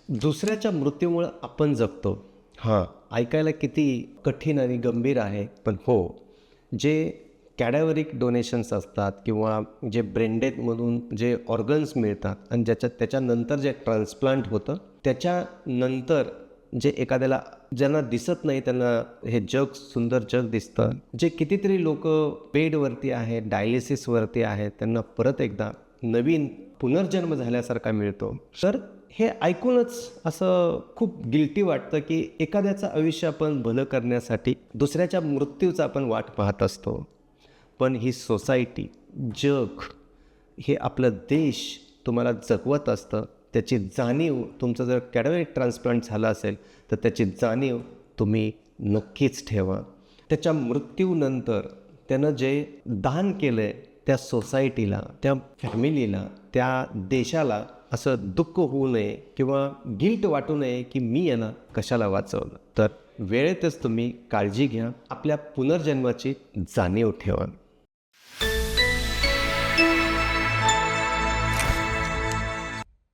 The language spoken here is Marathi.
दुसऱ्याच्या मृत्यूमुळं आपण जगतो. हां, ऐकायला किती कठीण आणि गंभीर आहे. पण हो, जे कॅडॅव्हरिक डोनेशन्स असतात किंवा जे ब्रेन डेथमधून जे ऑर्गन्स मिळतात आणि त्याच्यानंतर जे ट्रान्सप्लांट होतं, त्याच्यानंतर जे एखाद्याला ज्यांना दिसत नाही त्यांना हे जग सुंदर जग दिसतं. जे कितीतरी लोकं बेडवरती आहेत, डायलिसिसवरती आहेत, त्यांना परत एकदा नवीन पुनर्जन्म झाल्यासारखा मिळतो. तर हे ऐकूनच असं खूप गिल्टी वाटतं, की एखाद्याचं आयुष्य आपण भलं करण्यासाठी दुसऱ्याच्या मृत्यूचा आपण वाट पाहत असतो. पण ही सोसायटी, जग, हे आपलं देश तुम्हाला जगवत असतं. त्याची जाणीव तुमचं जर कॅडॅव्हरिक ट्रान्सप्लांट झालं असेल, तर त्याची जाणीव तुम्ही नक्कीच ठेवा. त्याच्या मृत्यूनंतर त्यानं जे दान केलं आहे, त्या सोसायटीला, त्या फॅमिलीला, त्या देशाला असं दुःख होऊ नये किंवा गिल्ट वाटू नये, की मी याला कशाला वाचवलं. तर वेळेतच तुम्ही काळजी घ्या. आपल्या पुनर्जन्माची जाणीव ठेवा.